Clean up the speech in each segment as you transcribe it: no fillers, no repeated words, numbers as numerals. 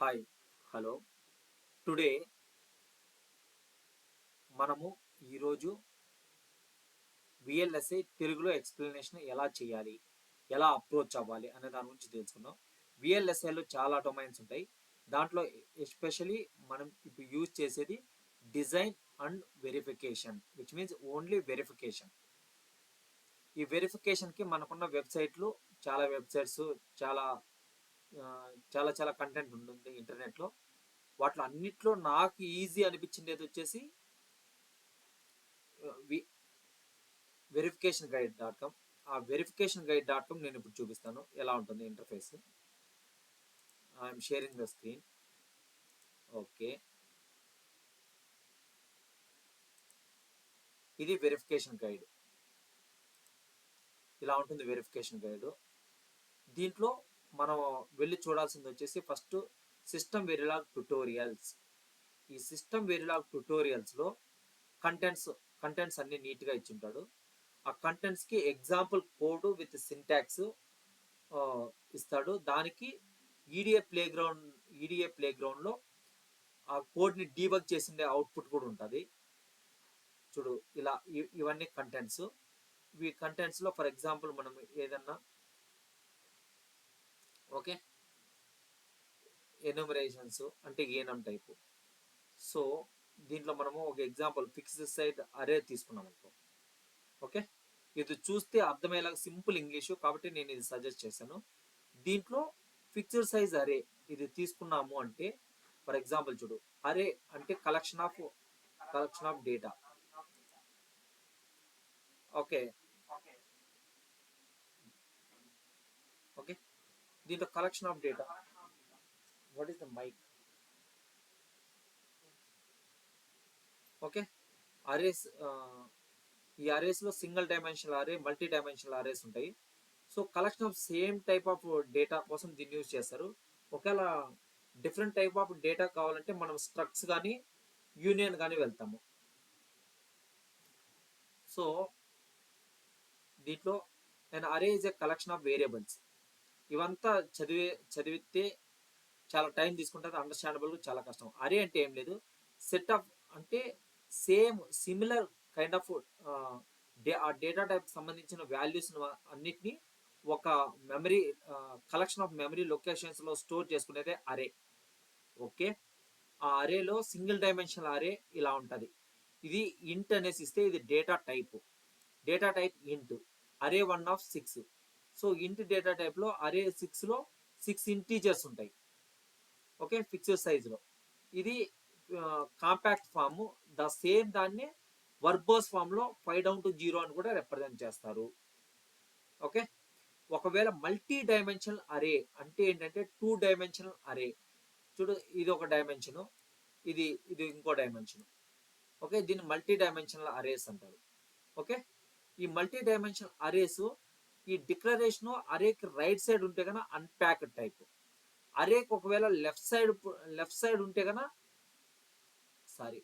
Hi hello today మనము ఈరోజు VLSI తెలుగులో ఎక్స్ప్లెనేషన్ ఎలా చేయాలి, ఎలా అప్రోచ్ అవ్వాలి అనే దాని గురించి తెలుసుకుందాం. విఎల్ఎస్ఐలో చాలా డొమైన్స్ ఉంటాయి. దాంట్లో ఎస్పెషలీ మనం ఇప్పుడు యూజ్ చేసేది design and verification, which means only verification. ఈ వెరిఫికేషన్కి మనకున్న వెబ్సైట్లు, చాలా వెబ్సైట్స్, చాలా చాలా చాలా కంటెంట్ ఉంటుంది ఇంటర్నెట్లో. వాటిలో అన్నిట్లో నాకు ఈజీ అనిపించింది ఏది వచ్చేసి verificationguide.com. ఆ verificationguide.com నేను ఇప్పుడు చూపిస్తాను ఎలా ఉంటుంది interface. I'm sharing the screen. Okay, ఇది వెరిఫికేషన్ గైడ్. ఇలా ఉంటుంది వెరిఫికేషన్ గైడ్. దీంట్లో మనం వెళ్ళి చూడాల్సింది వచ్చేసి ఫస్ట్ సిస్టమ్ వెరిలాగ్ ట్యుటోరియల్స్. ఈ సిస్టమ్ వెరిలాగ్ ట్యుటోరియల్స్లో కంటెంట్స్ అన్ని నీట్గా ఇచ్చింటాడు. ఆ కంటెంట్స్కి ఎగ్జాంపుల్ కోడ్ విత్ సింటాక్స్ ఇస్తాడు. దానికి ఈడిఏ ప్లేగ్రౌండ్లో ఆ కోడ్ని డీబగ్ చేసిండే అవుట్పుట్ కూడా ఉంటుంది. చూడు, ఇలా ఇవన్నీ కంటెంట్స్. ఈ కంటెంట్స్లో ఫర్ ఎగ్జాంపుల్ మనం ఏదన్నా ఓకే ఎన్యూమరేషన్స్ అంటే ఏనం టైపు. సో దీంట్లో మనము ఒక ఎగ్జాంపుల్ ఫిక్స్డ్ సైజ్ అరే తీసుకున్నాం అనుకో. ఓకే, ఇది చూస్తే అర్థమయ్యేలాగా సింపుల్ ఇంగ్లీషు కాబట్టి నేను ఇది సజెస్ట్ చేశాను. దీంట్లో ఫిక్స్డ్ సైజ్ అరే ఇది తీసుకున్నాము అంటే ఫర్ ఎగ్జాంపుల్ చూడు, అరే అంటే collection of data. Okay okay దీంట్లో collection of data. What is the mike? Okay, arrays, ఈ అరేస్లో single dimensional array, multi dimensional arrays ఉంటాయి. So collection of same type of data కోసం దీన్ని యూజ్ చేస్తారు. ఒకవేళ డిఫరెంట్ టైప్ ఆఫ్ డేటా కావాలంటే మనం స్ట్రక్స్ కానీ యూనియన్ కానీ వెళ్తాము. సో దీంట్లో నేను అరే is a collection of variables. ఇవంతా చదివితే చాలా టైం తీసుకుంటుంది, అండర్స్టాండబుల్ చాలా కష్టం. అరే అంటే ఏం లేదు, సెట్ ఆఫ్ అంటే సిమిలర్ కైండ్ ఆఫ్ ఆ డేటా టైప్ సంబంధించిన వాల్యూస్ అన్నిటినీ ఒక మెమరీ కలెక్షన్ ఆఫ్ మెమరీ లొకేషన్స్లో స్టోర్ చేసుకునేదే అరే. ఓకే, ఆ అరేలో సింగిల్ డైమెన్షనల్ అరే ఇలా ఉంటుంది. ఇది ఇంట్ అనేసి ఇస్తే ఇది డేటా టైప్ ఇంట్. అరే 1/6. సో ఇంట్ డేటా టైప్లో అరే 6లో 6 ఇంటీజర్స్ ఉంటాయి. ఓకే, ఫిక్స్డ్ సైజులో. ఇది కాంపాక్ట్ ఫామ్. దాన్ని వర్బోస్ ఫామ్లో 5 down to 0 అని కూడా రిప్రజెంట్ చేస్తారు. ఓకే, ఒకవేళ మల్టీ డైమెన్షనల్ అరే అంటే ఏంటంటే 2 dimensional అరే. చూడు, ఇది ఒక డైమెన్షను, ఇది ఇంకో డైమెన్షన్. ఓకే, దీన్ని మల్టీ డైమెన్షనల్ అరేస్ అంటారు. ఓకే, ఈ మల్టీ డైమెన్షనల్ అరేస్ ఈ డిక్లరేషన్ అరేకి రైట్ సైడ్ ఉంటే కన్నా అన్ప్యాక్డ్ టైప్. అరేకి ఒకవేళ లెఫ్ట్ సైడ్ ఉంటే కన్నా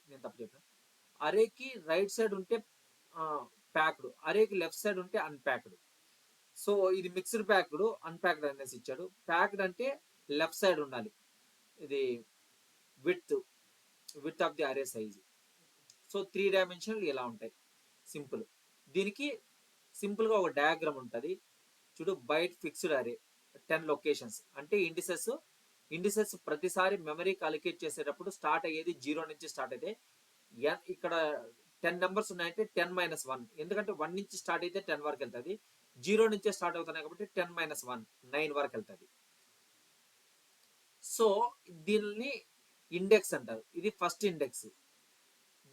నేను తప్పు చెప్పాను. అరేకి రైట్ సైడ్ ఉంటే ప్యాక్డ్, అరేకి లెఫ్ట్ సైడ్ ఉంటే అన్ప్యాక్డ్. సో ఇది మిక్స్డ్ ప్యాక్డ్, అన్ప్యాక్డ్ అనేసి ఇచ్చాడు. ప్యాక్డ్ అంటే లెఫ్ట్ సైడ్ ఉండాలి. ఇది విత్ ఆఫ్ ది అరే సైజ్. సో 3 dimensional ఇలా ఉంటాయి. సింపుల్. దీనికి సింపుల్గా ఒక డయాగ్రామ్ ఉంటుంది. చూడు, బైట్ ఫిక్స్డ్ అరే 10 locations అంటే ఇండిసెస్ ప్రతిసారి మెమరీకి అలికేట్ చేసేటప్పుడు స్టార్ట్ అయ్యేది 0 నుంచి స్టార్ట్ అయితే. ఇక్కడ 10 numbers ఉన్నాయంటే 10 - 1, ఎందుకంటే 1 నుంచి స్టార్ట్ అయితే 10 వరకు వెళ్తుంది. 0 నుంచే స్టార్ట్ అవుతున్నాయి కాబట్టి 10 - 1 9 వరకు వెళ్తుంది. సో దీనిని ఇండెక్స్ అంటారు. ఇది ఫస్ట్ ఇండెక్స్.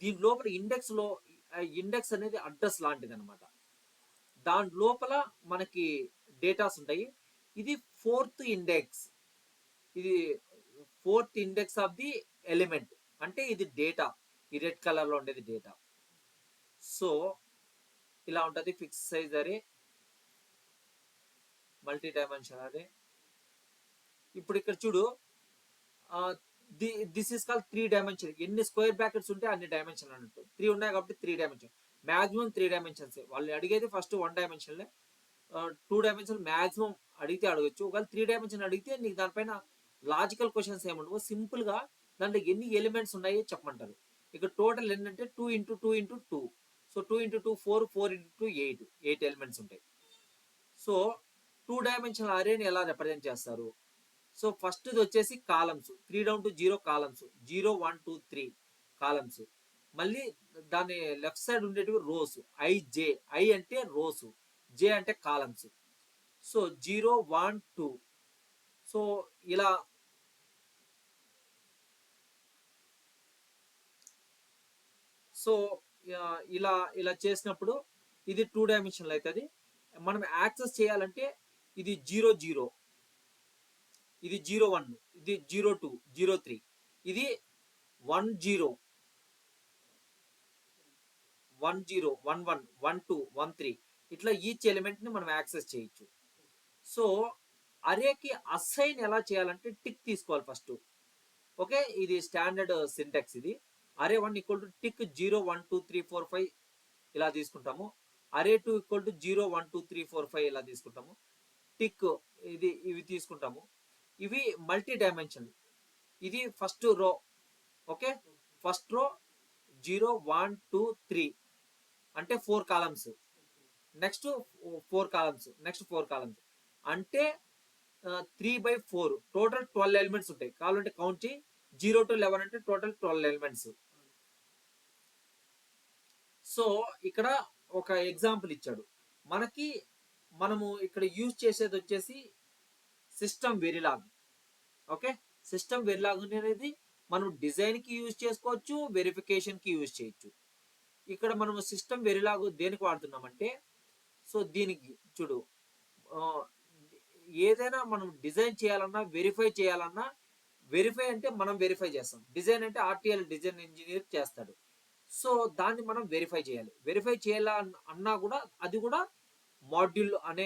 దీని లోపల ఇండెక్స్ అనేది అడ్రస్ లాంటిది అనమాట. దాని లోపల మనకి డేటాస్ ఉంటాయి. ఇది fourth index of the element. అంటే ఇది డేటా, ఈ రెడ్ కలర్లో ఉండేది డేటా. సో ఇలా ఉంటుంది ఫిక్స్ సైజ్ అరే, మల్టీ డైమెన్షన్ అరే. ఇప్పుడు ఇక్కడ చూడు, దిస్ ఈస్ కాల్ 3 dimension. ఎన్ని స్క్వేర్ బ్రాకెట్స్ ఉంటే అన్ని డైమెన్షన్ అన్నట్టు. 3 ఉన్నాయి కాబట్టి 3 dimension. Maximum 3 dimensions. వాళ్ళు అడిగేది ఫస్ట్ 1 dimension, 2 dimension మ్యాక్సిమం అడిగితే అడగచ్చు. ఒకవేళ 3 dimension అడిగితే నీకు దానిపైన లాజికల్ క్వశ్చన్స్ ఏముండవు, సింపుల్ గా దాంట్లో ఎన్ని ఎలిమెంట్స్ ఉన్నాయో చెప్పమంటారు. ఇక టోటల్ ఏంటంటే 2 × 2 × 2, సో 2 × 2 4, 4 × 2 8 ఎలిమెంట్స్ ఉంటాయి. సో 2 డైమెన్షనల్ అరేని ఎలా రిప్రజెంట్ చేస్తారు? సో ఫస్ట్ ఇది వచ్చేసి columns, 3 down to 0 columns, 0 1 2 3 columns. మళ్ళీ దాని లెఫ్ట్ సైడ్ ఉండేటివి రోస్, ఐ ఐ అంటే రోస్, జే అంటే కాలమ్స్. సో 0 1 2, సో ఇలా సో ఇలా ఇలా చేసినప్పుడు ఇది 2 డైమెన్షనల్ అవుతుంది. మనం యాక్సెస్ చేయాలంటే ఇది 0 0, ఇది 0 1, ఇది 0 2 0 3, ఇది 1 0 1 0 1 1 1 2 1 3, ఇట్లా ఈచ్ ఎలిమెంట్ ని మనం యాక్సెస్ చేయొచ్చు. సో అరేకి అసైన్ ఎలా చేయాలంటే టిక్ తీసుకోవాలి ఫస్ట్. ఓకే, ఇది స్టాండర్డ్ సింటాక్స్. ఇది అరే 1 ఈక్వల్ టు టిక్ 0 1 2 3 4 5 ఇలా తీసుకుంటాము. అరే 2 ఈక్వల్ టు 0 1 2 3 4 5 ఇలా తీసుకుంటాము. టిక్ ఇవి తీసుకుంటాము. ఇవి మల్టీ డైమెన్షన్. ఇది first row. Okay, first row 0 1 2 3 అంటే 4 columns, next 4 columns, next 4 columns అంటే 3/4, టోటల్ 12 ఎలిమెంట్స్ ఉంటాయి. కావాలంటే కౌంట్ చేయి, 0 to 11 అంటే టోటల్ 12 ఎలిమెంట్స్. సో ఇక్కడ ఒక ఎగ్జాంపుల్ ఇచ్చాడు మనకి. మనము ఇక్కడ యూజ్ చేసేది వచ్చేసి సిస్టమ్ వెరిలాగ్. ఓకే, సిస్టమ్ వెరిలాగ్ అనేది మనం డిజైన్ కి యూజ్ చేసుకోవచ్చు, వెరిఫికేషన్ కి యూజ్ చేయొచ్చు. ఇక్కడ మనము సిస్టమ్ వెరిలాగ్ దేనికి వాడుతున్నామంటే, సో దీనికి చూడు, ఏదైనా మనం డిజైన్ చేయాలన్నా వెరిఫై చేయాలన్నా, వెరిఫై అంటే మనం వెరిఫై చేస్తాం, డిజైన్ అంటే ఆర్టిఎల్ డిజైన్ ఇంజనీర్ చేస్తాడు. సో దాన్ని మనం వెరిఫై చేయాలి. వెరిఫై చేయాలన్నా కూడా అది కూడా మాడ్యూల్ అనే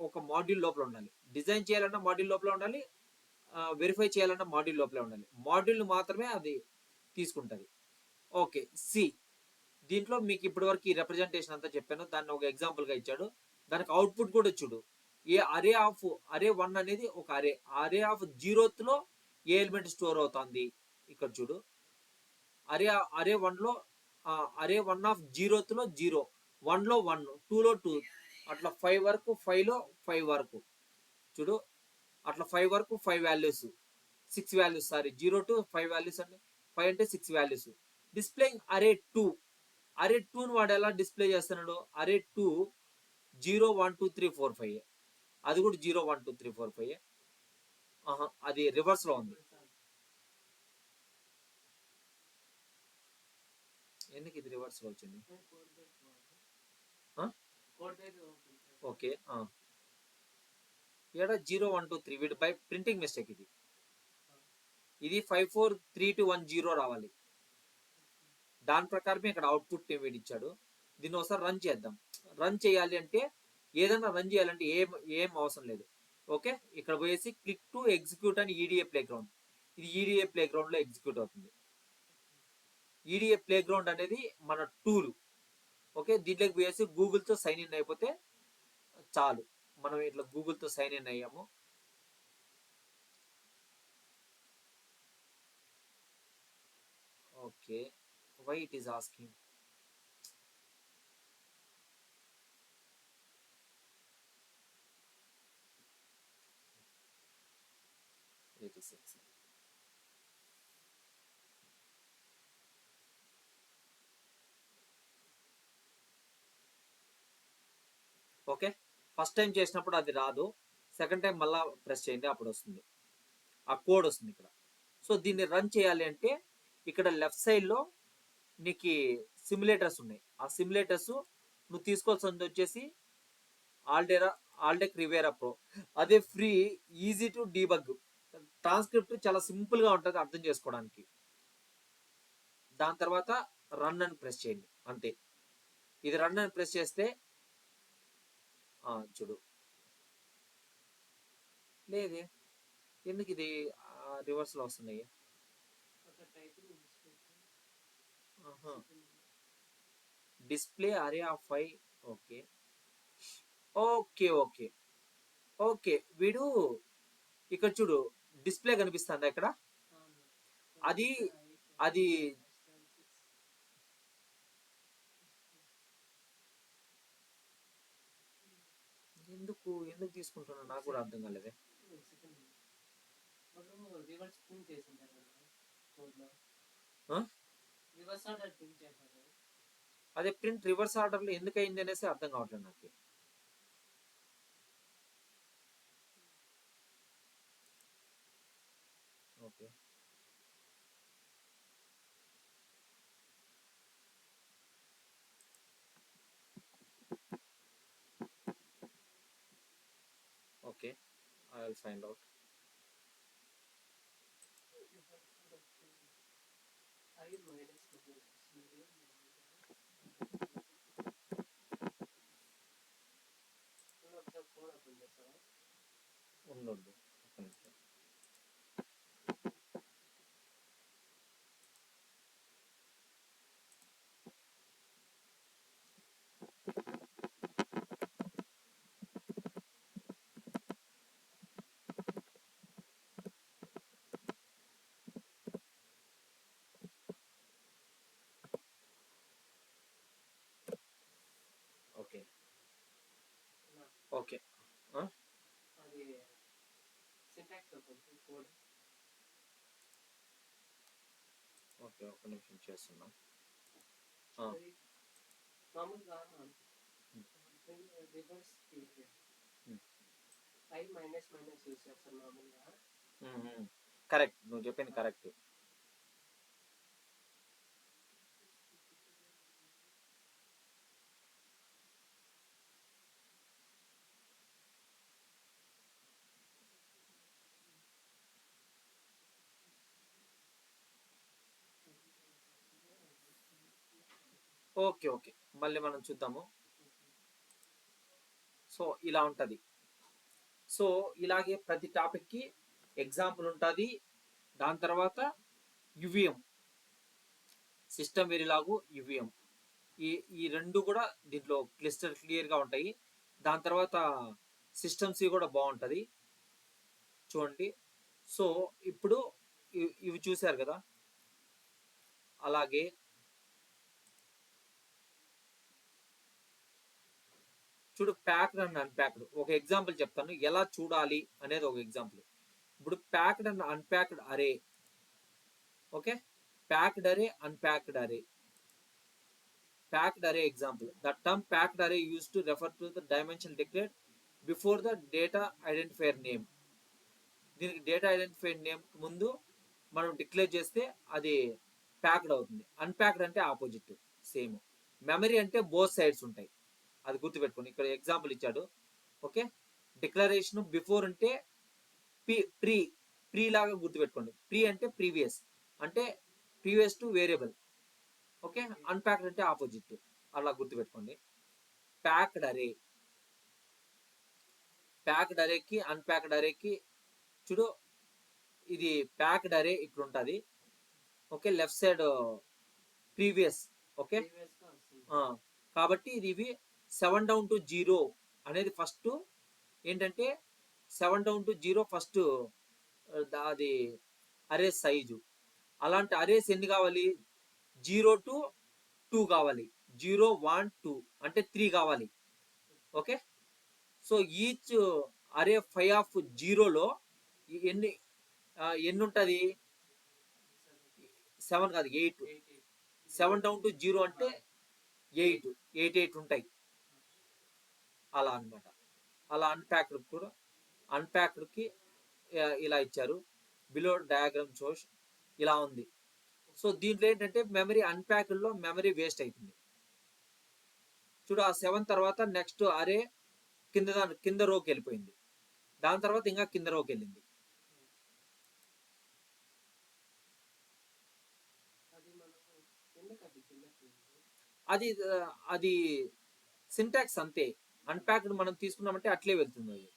ఒక మాడ్యూల్ లోపల ఉండాలి. డిజైన్ చేయాలన్నా మాడ్యూల్ లోపల ఉండాలి, వెరిఫై చేయాలన్నా మాడ్యూల్ లోపల ఉండాలి. మాడ్యూల్ మాత్రమే అది తీసుకుంటుంది. ఓకే, సి దీంట్లో మీకు ఇప్పటి వరకు ఈ రిప్రజెంటేషన్ అంతా చెప్పాను, దాన్ని ఒక ఎగ్జాంపుల్ గా ఇచ్చాడు. దానికి అవుట్పుట్ కూడా చూడు. ఏ అరే ఆఫ్ అరే 1 అనేది ఒక అరే, అరే ఆఫ్ 0th లో ఏ ఎలిమెంట్ స్టోర్ అవుతుంది ఇక్కడ చూడు. అరే 1 లో అరే 1 ఆఫ్ 0th లో 0, 1 లో 1, 2 లో 2, అట్లా 5 వరకు, 5 లో 5 వరకు చూడు. అట్లా 5 వరకు 5 values, 6 values, sorry 0 to 5 values అంటే 5 అంటే 6 వాల్యూస్. డిస్ప్లేయింగ్ అరే 2, అరే 2 ని వాడు ఎలా డిస్ప్లే చేస్తున్నాడు? అరే 2 0 1 2 3 4 5, అది కూడా 0 1 2 3 4 5. అది రివర్స్ లో ఉంది. ఎందుకు ఇది రివర్స్ లో వచ్చింది? ఓకే, ఇక్కడ 0 1 2 3 వీటి బై ప్రింటింగ్ మిస్టేక్. ఇది 5 4 3 2 1 0 రావాలి. దాని ప్రకారమే ఇక్కడ అవుట్పుట్ వీడి ఇచ్చాడు. దీన్ని ఒకసారి రన్ చేద్దాం. రన్ చేయాలి అంటే, ఏదైనా రన్ చేయాలంటే ఏం అవసరం లేదు. ఓకే, ఇక్కడ పోయేసి క్లిక్ టు ఎగ్జిక్యూట్ అని ఈడిఏ ప్లే గ్రౌండ్, ఇది ఈడిఏ ప్లే గ్రౌండ్ లో ఎగ్జిక్యూట్ అవుతుంది. ఈడిఏ ప్లే గ్రౌండ్ అనేది మన టూల్. ఓకే, దీంట్లోకి పోయేసి గూగుల్ తో సైన్ ఇన్ అయిపోతే చాలు. మనం ఇట్లా గూగుల్ తో సైన్ ఇన్ అయ్యాము. Okay, why it is asking? Okay, first time చేసినప్పుడు అది రాదు, సెకండ్ టైం మళ్ళా ప్రెస్ చేయండి, అప్పుడు వస్తుంది, ఆ కోడ్ వస్తుంది ఇక్కడ. సో దీన్ని రన్ చేయాలి అంటే ఇక్కడ లెఫ్ట్ సైడ్ లో నీకు సిమ్యులేటర్స్ ఉన్నాయి. ఆ సిమ్యులేటర్స్ నువ్వు తీసుకోవాల్సింది వచ్చేసి ఆల్డెక్ రివేరా ప్రో. అదే free, easy to debug, transcript చాలా సింపుల్ గా ఉంటుంది అర్థం చేసుకోవడానికి. దాని తర్వాత రన్ అని ప్రెస్ చేయండి, అంతే. ఇది రన్ అని ప్రెస్ చేస్తే చూడు, లేదే, ఎందుకు ఇది రివర్స్ లో వస్తున్నాయి? డిస్ప్లే అరే of 5. Okay okay okay okay, వీడు ఇక్కడ చూడు, డిస్ప్లే కనిపిస్తుందా ఇక్కడ? అది అది ఎందుకు ఎందుకు తీసుకుంటున్నా నాకు కూడా అర్థం కాలేదే. అదే ప్రింట్ రివర్స్ ఆర్డర్లో ఎందుకు అయింది అనేసి అర్థం కావట్లేదు నాకు. Okay okay, I will find out. ఉండొద్దు ఒక్క నిమిషం. ఓకే ఓకే ఓకే, ఒక్క నిమిషం చేస్తున్నాం. కరెక్ట్, నువ్వు చెప్పింది కరెక్ట్. ఓకే ఓకే, మళ్ళీ మనం చూద్దాము. సో ఇలా ఉంటుంది. సో ఇలాగే ప్రతి టాపిక్కి ఎగ్జాంపుల్ ఉంటుంది. దాని తర్వాత యువిఎం, సిస్టమ్ వెరిలాగు, యువిఎం, ఈ ఈ రెండు కూడా దీంట్లో క్లియర్గా ఉంటాయి. దాని తర్వాత సిస్టమ్స్ కూడా బాగుంటుంది చూడండి. సో ఇప్పుడు ఇవి చూశారు కదా. అలాగే చూడు, ప్యాక్డ్ అండ్ అన్ప్యాక్డ్ ఒక ఎగ్జాంపుల్ చెప్తాను ఎలా చూడాలి అనేది. ఒక ఎగ్జాంపుల్ ఇప్పుడు ప్యాక్డ్ అండ్ అన్ప్యాక్డ్ అరే. ఓకే, ప్యాక్డ్ అరే, అన్ప్యాక్డ్ అరే. Packed array example. The term packed array used to refer to the dimension declared before the data identifier name. దీనికి డేటా ఐడెంటిఫైడ్ నేమ్ ముందు మనం డిక్లేర్ చేస్తే అది ప్యాక్డ్ అవుతుంది. అన్ప్యాక్డ్ అంటే ఆపోజిట్, సేమ్. మెమరీ అంటే బోత్ సైడ్స్ ఉంటాయి, అది గుర్తుపెట్టుకోండి. ఇక్కడ ఎగ్జాంపుల్ ఇచ్చాడు. ఓకే, డిక్లరేషన్ బిఫోర్ అంటే ప్రీ ప్రీ లాగా గుర్తుపెట్టుకోండి. ప్రీ అంటే ప్రీవియస్, అంటే previous to variable. Okay, unpacked అంటే ఆపోజిట్, అలా గుర్తుపెట్టుకోండి. ప్యాక్డ్ అరే, ప్యాక్డ్ అరేకి అన్ప్యాక్డ్ అరేకి చూడు, ఇది ప్యాక్డ్ అరే ఇక్కడ ఉంటుంది. Okay, left side previous. Okay, కాబట్టి ఇది 7 down to 0 అనేది ఫస్ట్ ఏంటంటే 7 down to 0 ఫస్ట్ అది అరే సైజు. అలాంటి అరేస్ ఎన్ని కావాలి? 0 to 2 కావాలి. 0 1 2 అంటే 3 కావాలి. ఓకే, సో ఈచ్ అరే 5 of 0లో ఎన్ని ఎన్ని ఉంటుంది? 7 కాదు, 8. 7 down to 0 అంటే 8 ఉంటాయి, అలా అనమాట. అలా అన్ప్యాక్డ్ కూడా, అన్ప్యాక్డ్కి ఇలా ఇచ్చారు. బిలో డయాగ్రామ్ షోస్ ఇలా ఉంది. సో దీంట్లో ఏంటంటే మెమరీ అన్ప్యాక్డ్లో మెమరీ వేస్ట్ అవుతుంది. చూడు, ఆ 7 తర్వాత నెక్స్ట్ అరే కింద రోకి వెళ్ళిపోయింది. దాని తర్వాత ఇంకా కింద రోకి వెళ్ళింది. అది అది సింటాక్స్ అంతే. అన్ప్యాక్డ్ మనం తీసుకున్నామంటే అట్లే వెళ్తుంది అది.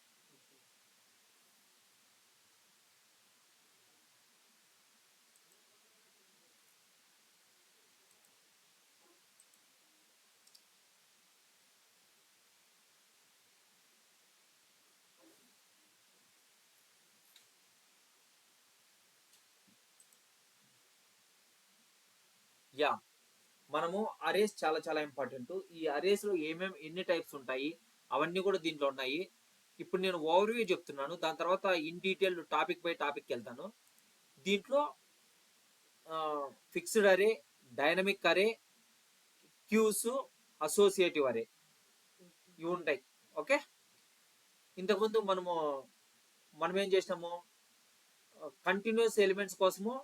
యా, మనము అరేస్ చాలా చాలా ఇంపార్టెంట్. ఈ అరేస్ లో ఏమేమి ఎన్ని టైప్స్ ఉంటాయి అవన్నీ కూడా దీంట్లో ఉన్నాయి. ఇప్పుడు నేను ఓవర్వ్యూ చెప్తున్నాను, దాని తర్వాత in detail topic by topic వెళ్తాను. దీంట్లో ఫిక్స్డ్ అరే, డైనమిక్ అరే, క్యూస్, అసోసియేటివ్ అరే ఇవి ఉంటాయి. ఓకే, ఇంతకుముందు మనం ఏం చేసినాము, కంటిన్యూస్ ఎలిమెంట్స్ కోసము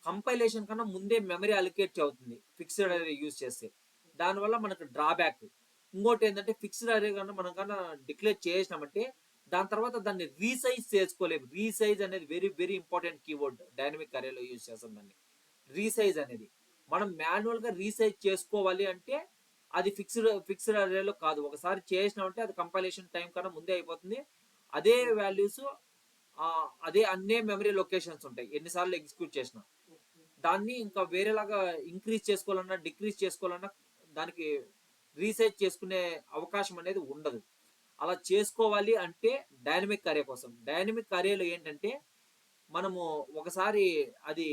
కంపైలేషన్ కన్నా ముందే మెమరీ అలికేట్ అవుతుంది ఫిక్స్డ్ అరే యూజ్ చేస్తే. దానివల్ల మనకు డ్రాబ్యాక్. ఇంకోటి ఏంటంటే ఫిక్స్డ్ అరే కన్నా మనం కన్నా డిక్లేర్ చేసినామంటే దాని తర్వాత దాన్ని రీసైజ్ చేసుకోలేము. రీసైజ్ అనేది very very important keyword dynamic అరేలో యూజ్ చేస్తాం దాన్ని. రీసైజ్ అనేది మనం మాన్యువల్ గా రీసైజ్ చేసుకోవాలి అంటే అది ఫిక్స్డ్ అరేలో కాదు. ఒకసారి చేసినామంటే అది కంపైలేషన్ టైం కన్నా ముందే అయిపోతుంది. అదే వాల్యూస్, అదే అన్నే మెమరీ లొకేషన్స్ ఉంటాయి ఎన్నిసార్లు ఎగ్జిక్యూట్ చేసినా. దాన్ని ఇంకా వేరేలాగా ఇంక్రీజ్ చేసుకోవాలన్నా డిక్రీజ్ చేసుకోవాలన్నా దానికి రీసైజ్ చేసుకునే అవకాశం అనేది ఉండదు. అలా చేసుకోవాలి అంటే డైనమిక్ అరే కోసం. డైనమిక్ అరేలో ఏంటంటే మనము ఒకసారి అది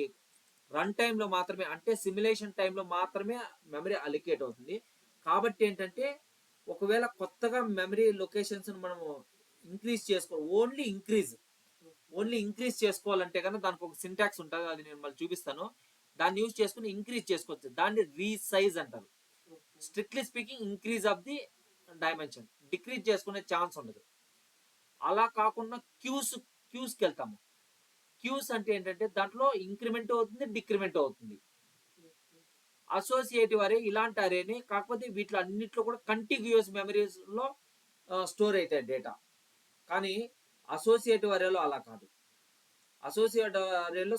రన్ టైంలో మాత్రమే, అంటే సిమ్యులేషన్ టైంలో మాత్రమే మెమరీ అలికేట్ అవుతుంది. కాబట్టి ఏంటంటే ఒకవేళ కొత్తగా మెమరీ లొకేషన్స్ మనము ఇంక్రీజ్ చేసుకో ఓన్లీ ఇంక్రీజ్ చేసుకోవాలంటే కన్నా దానికి ఒక సింటాక్స్ ఉంటుంది, అది నేను మళ్ళీ చూపిస్తాను. దాన్ని యూజ్ చేసుకుని ఇంక్రీజ్ చేసుకోవచ్చు. దాన్ని రీసైజ్ అంటారు. Strictly speaking increase of the dimension, decrease చేసుకునే ఛాన్స్ ఉండదు. అలా కాకుండా క్యూస్కి వెళ్తాము. క్యూస్ అంటే ఏంటంటే దాంట్లో ఇంక్రిమెంట్ అవుతుంది, డిక్రిమెంట్ అవుతుంది. అసోసియేటివ్ అరే ఇలాంటి అరేని, కాకపోతే వీటిలో అన్నింటిలో కూడా కంటిగ్యూస్ మెమరీస్ లో స్టోర్ అవుతాయి డేటా. కానీ అసోసియేటివ్ అరేలో అలా కాదు. అసోసియేటివ్ అరేలో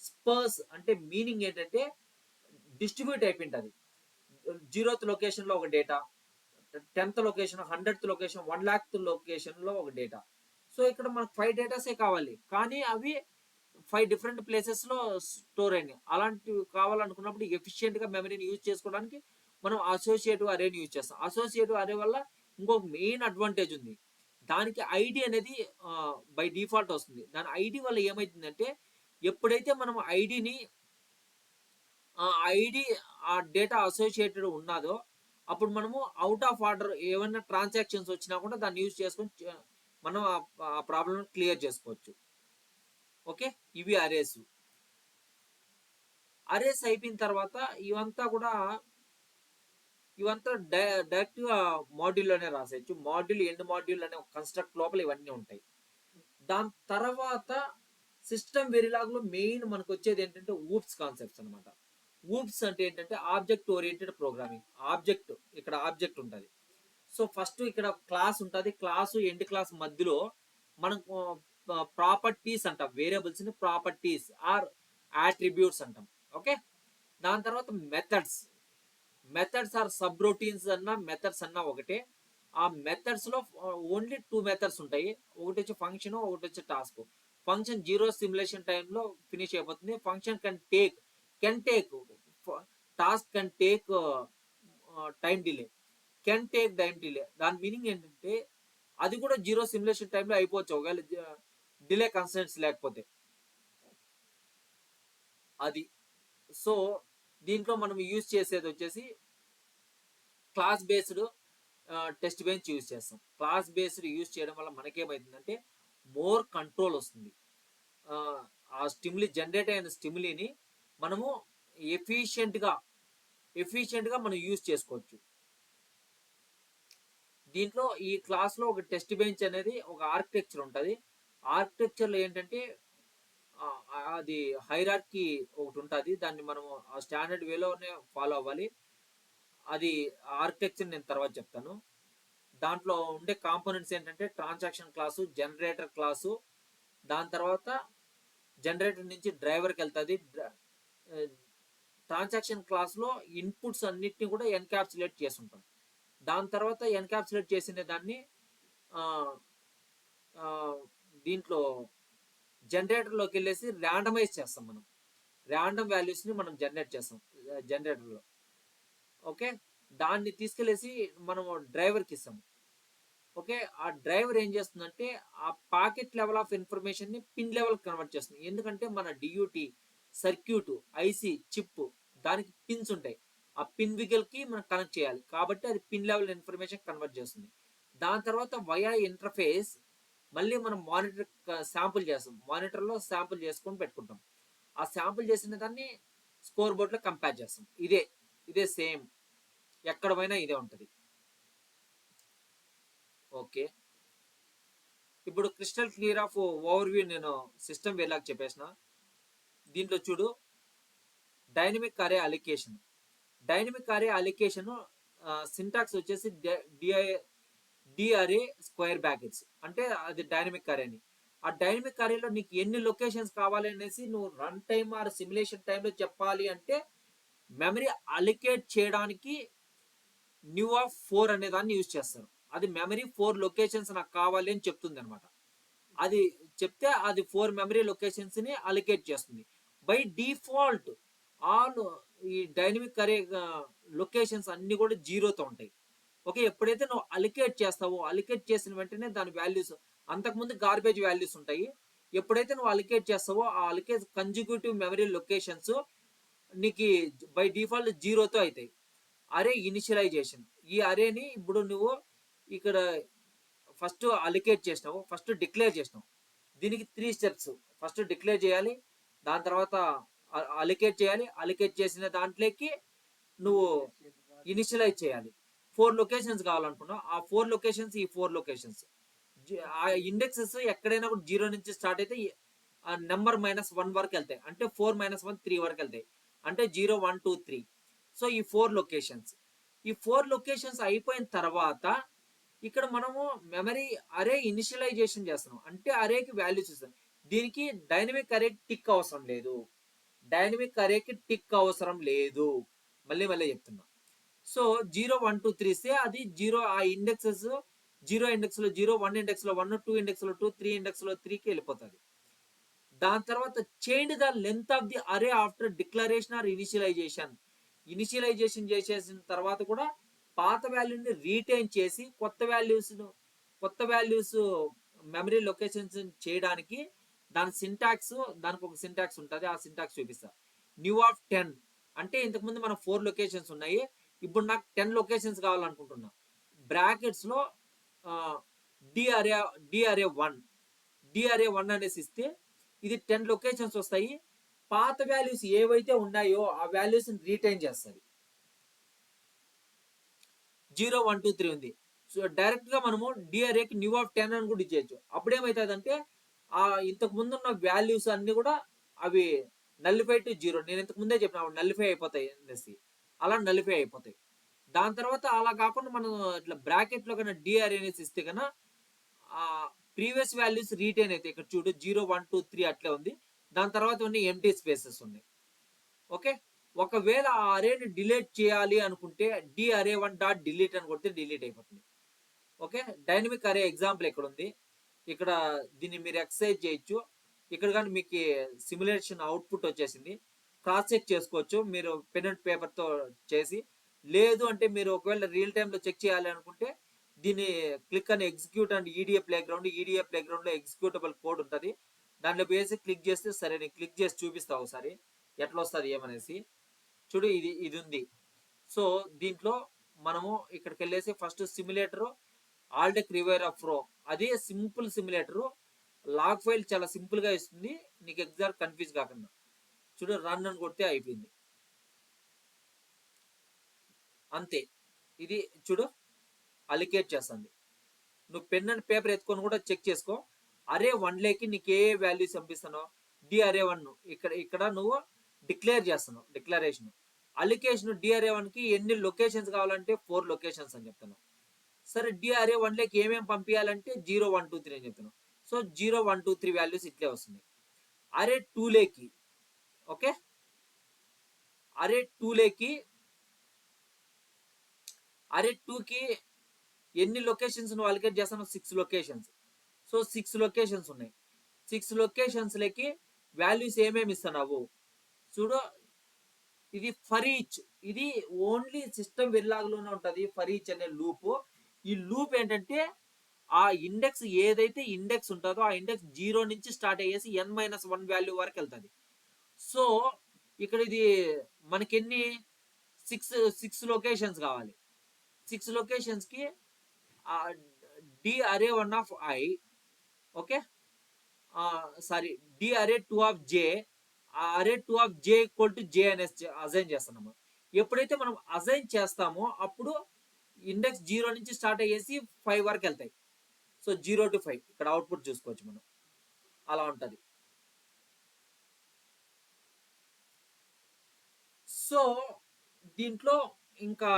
స్పర్స్ అంటే మీనింగ్ ఏంటంటే డిస్ట్రిబ్యూట్ అయిపోయింది. 0th లొకేషన్ లో ఒక data, 10th location, 100th location, 1,00,000th location లో ఒక డేటా. సో ఇక్కడ మనకు 5 డేటాసే కావాలి, కానీ అవి 5 డిఫరెంట్ ప్లేసెస్ లో స్టోర్ అయినాయి. అలాంటివి కావాలనుకున్నప్పుడు ఎఫిషియెంట్ గా మెమరీని యూజ్ చేసుకోవడానికి మనం అసోసియేటివ్ అరేని యూజ్ చేస్తాం. అసోసియేటివ్ అరే వల్ల ఇంకొక మెయిన్ అడ్వాంటేజ్ ఉంది. దానికి ఐడి అనేది బై డిఫాల్ట్ వస్తుంది. దాని ఐడి వల్ల ఏమైతుందంటే ఎప్పుడైతే మనం ఐడి ఆ డేటా అసోసియేటెడ్ ఉన్నదో అప్పుడు మనము అవుట్ ఆఫ్ ఆర్డర్ ఏమైనా ట్రాన్సాక్షన్స్ వచ్చినా కూడా దాన్ని యూజ్ చేసుకొని మనం ఆ ప్రాబ్లమ్ క్లియర్ చేసుకోవచ్చు. ఓకే, ఇవి అరేస్. అరేస్ అయిపోయిన తర్వాత ఇవంతా డైరెక్ట్ గా మాడ్యూల్లోనే రాసేయచ్చు. ఎండ్ మాడ్యూల్ అనే ఒక కన్స్ట్రక్ట్ లోపల ఇవన్నీ ఉంటాయి. దాని తర్వాత సిస్టమ్ వెరిలాగ్ లో మెయిన్ మనకు వచ్చేది ఏంటంటే ఊప్స్ కాన్సెప్ట్స్ అనమాట. ఊప్స్ అంటే ఏంటంటే ఆబ్జెక్ట్ ఓరియంటెడ్ ప్రోగ్రామింగ్. ఇక్కడ ఆబ్జెక్ట్ ఉంటుంది. సో ఫస్ట్ ఇక్కడ క్లాస్ ఉంటుంది. క్లాసు ఎండ్ క్లాస్ మధ్యలో మనం ప్రాపర్టీస్ అంటాం. వేరియబుల్స్ ని ప్రాపర్టీస్ ఆర్ అట్రిబ్యూట్స్ అంటాం. ఓకే, దాని తర్వాత మెథడ్స్ ఆర్ సబ్ రొటీన్స్ అన్నా మెథడ్స్ అన్నా ఒకటే. ఆ మెథడ్స్ లో ఓన్లీ 2 మెథడ్స్ ఉంటాయి. ఒకటి వచ్చి ఫంక్షన్, ఒకటి వచ్చి టాస్క్. ఫంక్షన్ 0 సిమ్యులేషన్ టైంలో ఫినిష్ అయిపోతుంది. Function can take task can take time delay. దాని మీనింగ్ ఏంటంటే అది కూడా 0 సిమ్యులేషన్ టైంలో అయిపోవచ్చు ఒకవేళ డిలే కన్స్టెంట్స్ లేకపోతే. అది సో దీంట్లో మనం యూజ్ చేసేది వచ్చేసి class based test bench use చేస్తాం. క్లాస్ బేస్డ్ యూజ్ చేయడం వల్ల మనకేమవుతుందంటే మోర్ కంట్రోల్ వస్తుంది. ఆ జనరేట్ అయిన స్టిమ్యులీని మనము ఎఫిషియెంట్గా మనం యూజ్ చేసుకోవచ్చు. దీంట్లో ఈ క్లాస్లో ఒక టెస్ట్ బెంచ్ అనేది ఒక ఆర్కిటెక్చర్ ఉంటుంది. ఆర్కిటెక్చర్లో ఏంటంటే అది హైరార్కీ ఒకటి ఉంటుంది. దాన్ని మనము ఆ స్టాండర్డ్ వేలోనే ఫాలో అవ్వాలి. అది ఆర్కిటెక్చర్ నేను తర్వాత చెప్తాను. దాంట్లో ఉండే కాంపోనెంట్స్ ఏంటంటే ట్రాన్సాక్షన్ క్లాసు, జనరేటర్ క్లాసు, దాని తర్వాత జనరేటర్ నుంచి డ్రైవర్కి వెళ్తుంది. ట్రాన్సాక్షన్ క్లాస్లో ఇన్పుట్స్ అన్నిటిని కూడా ఎన్క్యాప్సులేట్ చేస్తుంటాం. దాని తర్వాత ఎన్క్యాప్సులేట్ చేసిన దాన్ని దీంట్లో జనరేటర్లోకి వెళ్ళేసి ర్యాండమైజ్ చేస్తాం. మనం ర్యాండమ్ వాల్యూస్ని మనం జనరేట్ చేస్తాం జనరేటర్లో. ఓకే, దాన్ని తీసుకెళ్ళేసి మనం డ్రైవర్కి ఇస్తాము. ఓకే, ఆ డ్రైవర్ ఏం చేస్తుందంటే ఆ పాకెట్ లెవెల్ ఆఫ్ ఇన్ఫర్మేషన్ని పిన్ లెవెల్ కన్వర్ట్ చేస్తుంది. ఎందుకంటే మన డియూటీ, సర్క్యూట్, ఐసి, చిప్ దానికి పిన్స్ ఉంటాయి. ఆ పిన్ విగల్ కి మనం కనెక్ట్ చేయాలి కాబట్టి అది పిన్ లెవెల్ ఇన్ఫర్మేషన్ కన్వర్ట్ చేస్తుంది. దాని తర్వాత వయా ఇంటర్ఫేస్ మళ్ళీ మనం మానిటర్ శాంపుల్ చేస్తాం. మానిటర్లో శాంపుల్ చేసుకొని పెట్టుకుంటాం. ఆ శాంపుల్ చేసిన దాన్ని స్కోర్ బోర్డ్ లో కంపేర్ చేస్తాం. ఇదే సేమ్ ఎక్కడ పోయినా ఇదే ఉంటది. ఓకే, ఇప్పుడు crystal clear of over view నేను సిస్టమ్ వేలాగా చెప్పేసిన. దీంట్లో చూడు, డైనమిక్ అరే అలికేషన్. డైనమిక్ అరే అలికేషన్ సింటాక్స్ వచ్చేసి డి అరే స్క్వేర్ బ్రాకెట్స్, అంటే అది డైనమిక్ అరే అని. ఆ డైనమిక్ అరేలో నీకు ఎన్ని లొకేషన్స్ కావాలి అనేసి నువ్వు రన్ టైమ్ ఆర్ సిమ్యులేషన్ టైంలో చెప్పాలి అంటే మెమరీ అలికేట్ చేయడానికి న్యూ ఆఫ్ 4 అనే దాన్ని యూజ్ చేస్తారు. అది మెమరీ 4 లొకేషన్స్ నాకు కావాలి అని చెప్తుంది అనమాట. అది చెప్తే అది 4 మెమరీ లొకేషన్స్ ని అలికేట్ చేస్తుంది. బై డిఫాల్ట్ ఆల్ ఈ డైనమిక్ అరే లొకేషన్స్ అన్ని కూడా జీరోతో ఉంటాయి. ఓకే, ఎప్పుడైతే నువ్వు అలికేట్ చేస్తావో అలికేట్ చేసిన వెంటనే దాని వాల్యూస్ అంతకుముందు గార్బేజ్ వాల్యూస్ ఉంటాయి. ఎప్పుడైతే నువ్వు అలికేట్ చేస్తావో ఆ అలికేట్ కన్జిక్యూటివ్ మెమరీ లొకేషన్స్ నీకు బై డిఫాల్ట్ జీరోతో అవుతాయి. అరే ఇనిషియలైజేషన్, ఈ అరేని ఇప్పుడు నువ్వు ఇక్కడ ఫస్ట్ అలికేట్ చేసినావు, ఫస్ట్ డిక్లేర్ చేసినావు. దీనికి 3 స్టెప్స్. ఫస్ట్ డిక్లేర్ చేయాలి, దాని తర్వాత అలికేట్ చేయాలి, అలికేట్ చేసిన దాంట్లోకి నువ్వు ఇనిషియలైజ్ చేయాలి. 4 లొకేషన్స్ కావాలనుకున్నావు, ఆ 4 లొకేషన్స్ ఈ 4 లొకేషన్స్ ఆ ఇండెక్సెస్ ఎక్కడైనా కూడా 0 నుంచి స్టార్ట్ అయితే నెంబర్ -1 వరకు వెళ్తాయి. అంటే 4 - 1 3 వరకు వెళ్తాయి. అంటే 0 1 2 3. సో ఈ 4 లొకేషన్స్, ఈ 4 లొకేషన్స్ అయిపోయిన తర్వాత ఇక్కడ మనము మెమరీ అరే ఇనిషియలైజేషన్ చేస్తున్నాం. అంటే అరేకి వాల్యూస్ ఇస్తాం. దీనికి డైనమిక్ అరే టిక్ అవసరం లేదు. డైనమిక్ అరేకి టిక్ అవసరం లేదు. మళ్ళీ చెప్తున్నా. సో 0 1 2 3 ఇస్తే అది 0 ఆ ఇండెక్సెస్ 0 ఇండెక్స్ లో 0, 1 ఇండెక్స్ లో 1, 2 ఇండెక్స్ లో 2, 3 ఇండెక్స్ లో 3కి వెళ్ళిపోతుంది. దాని తర్వాత change the length of the array after declaration or initialization. Initialization చేసేసిన తర్వాత కూడా పాత వాల్యూని రీటైన్ చేసి కొత్త వాల్యూస్ మెమరీ లొకేషన్స్ చేయడానికి దాని సింటాక్స్, దానికి ఒక సింటాక్స్ ఉంటుంది. ఆ సింటాక్స్ చూపిస్తా. న్యూ ఆఫ్ 10 అంటే ఇంతకుముందు మన 4 లొకేషన్స్ ఉన్నాయి, ఇప్పుడు నాకు 10 లొకేషన్స్ కావాలనుకుంటున్నా. బ్రాకెట్స్ లో డి అరే 1 అనేసి ఇస్తే ఇది 10 లొకేషన్స్ వస్తాయి. పాత వాల్యూస్ ఏవైతే ఉన్నాయో ఆ వాల్యూస్ రీటైన్ చేస్తుంది. 0 1 2 3 ఉంది. సో డైరెక్ట్ గా మనము డి అరేకి న్యూ ఆఫ్ 10 అని కూడా ఇచ్చేయచ్చు. అప్పుడేమవుతుంది అంటే ఆ ఇంతకు ముందు ఉన్న వాల్యూస్ అన్ని కూడా అవి నల్లిఫై టు 0, నేను ఇంతకు ముందే చెప్పిన నల్లిఫై అయిపోతాయి అనేసి, అలా నల్లిఫై అయిపోతాయి. దాని తర్వాత అలా కాకుండా మనం ఇట్లా బ్రాకెట్ లో కన్నా డి అరే అనేసి ఇస్తే కన్నా ఆ ప్రీవియస్ వాల్యూస్ రీటైన్ అయితే ఇక్కడ చూడు 0 1 2 3 అట్లే ఉంది. దాని తర్వాత ఉన్న ఎంటీ స్పేసెస్ ఉన్నాయి. ఓకే, ఒకవేళ ఆ అరేని డిలీట్ చేయాలి అనుకుంటే డి అరే 1 డాట్ డిలీట్ అని కొడితే డిలీట్ అయిపోతుంది. ఓకే, డైనమిక్ అరే ఎగ్జాంపుల్ ఇక్కడ ఉంది. ఇక్కడ దీన్ని మీరు ఎక్సర్సైజ్ చేయొచ్చు. ఇక్కడ కానీ మీకు సిమ్యులేషన్ అవుట్పుట్ వచ్చేసింది. క్రాస్ చెక్ చేసుకోవచ్చు మీరు పెన్ అండ్ పేపర్తో చేసి. లేదు అంటే మీరు ఒకవేళ రియల్ టైంలో చెక్ చేయాలి అనుకుంటే దీన్ని క్లిక్ అని ఎగ్జిక్యూట్ అండ్ ఈడిఏ ప్లేగ్రౌండ్లో ఎగ్జిక్యూటబుల్ కోడ్ ఉంటుంది. దాంట్లో వేసి క్లిక్ చేస్తే సరే నేను క్లిక్ చేసి చూపిస్తా ఒకసారి ఎట్లా వస్తుంది ఏమనేసి. చూడు ఇది ఉంది. సో దీంట్లో మనము ఇక్కడికి వెళ్ళేసి ఫస్ట్ సిమ్యులేటర్ ఆల్టెక్ రివైర్ ఆఫ్ రో, అదే సింపుల్ సిమ్యులేటర్. లాగ్ ఫైల్ చాలా సింపుల్ గా ఇస్తుంది, నీకు ఎగ్జాక్ట్ కన్ఫ్యూజ్ కాకుండా. చూడు రన్ అని కొడితే అయిపోయింది అంతే. ఇది చూడు అలికేట్ చేస్తుంది. నువ్వు పెన్ అండ్ పేపర్ ఎత్తుకొని కూడా చెక్ చేసుకో. అరే 1 నీకు ఏ వాల్యూస్ పంపిస్తున్నావు, డి అరే 1 ఇక్కడ నువ్వు డిక్లేర్ చేస్తున్నావు. డిక్లరేషన్ అలికేషన్ డి అరే 1కి ఎన్ని లొకేషన్స్ కావాలంటే 4 లొకేషన్స్ అని చెప్తున్నావు. సరే డి అరే 1 ఏమేమి పంపించాలంటే 0 1 2 3 అని చెప్తున్నావు. సో 0 1 2 3 వాల్యూస్ ఇట్లే వస్తున్నాయి. అరే 2 ఓకే, అరే 2కి ఎన్ని లొకేషన్స్ నువ్వు అలికేట్ చేస్తావు, 6 లొకేషన్స్. సో 6 లొకేషన్స్ ఉన్నాయి. 6 లొకేషన్స్ లకి వాల్యూస్ ఏమేమి ఇస్తున్నావు చూడు. ఇది ఫర్ ఈచ్, ఇది ఓన్లీ సిస్టమ్ వెర్లాగ్లోనే ఉంటుంది ఫర్ ఈచ్ అనే లూప్. ఈ లూప్ ఏంటంటే ఆ ఇండెక్స్ ఏదైతే ఇండెక్స్ ఉంటుందో ఆ ఇండెక్స్ 0 నుంచి స్టార్ట్ అయ్యేసి n - 1 వాల్యూ వరకు వెళ్తుంది. సో ఇక్కడ ఇది మనకి ఎన్ని సిక్స్ సిక్స్ లొకేషన్స్ కావాలి. 6 లొకేషన్స్ కి D array 1 of I, okay, sorry, D array 2 of J, array 2 of J equal to J అనేసి అసైన్ చేస్తున్నాము. ఎప్పుడైతే మనం అసైన్ చేస్తామో అప్పుడు ఇండెక్స్ 0 నుంచి స్టార్ట్ అయ్యేసి 5 వరకు వెళ్తాయి. సో 0 to 5 ఇక్కడ అవుట్పుట్ చూసుకోవచ్చు మనం, అలా ఉంటుంది. సో దీంట్లో ఇంకా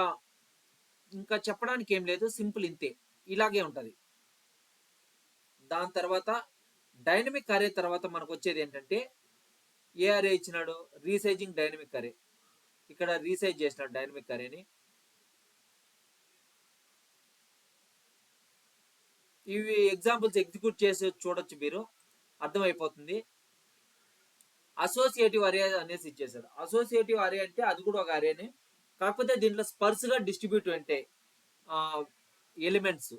ఇంకా చెప్పడానికి ఏం లేదు, సింపుల్ ఇంతే, ఇలాగే ఉంటుంది. దాని తర్వాత డైనమిక్ అరే తర్వాత మనకు వచ్చేది ఏంటంటే, ఏ అరే ఇచ్చినాడు, రీసైజింగ్ డైనమిక్ అరే. ఇక్కడ రీసైజ్ చేసినాడు డైనమిక్ అరేని. ఇవి ఎగ్జాంపుల్స్ ఎగ్జిక్యూట్ చేసి చూడొచ్చు, మీరు అర్థమైపోతుంది. అసోసియేటివ్ అరే అనేసి ఇచ్చేసాడు. అసోసియేటివ్ అరే అంటే అది కూడా ఒక అరేనే, కాకపోతే దీంట్లో స్పర్స్ గా డిస్ట్రిబ్యూట్ అంటే ఎలిమెంట్స్,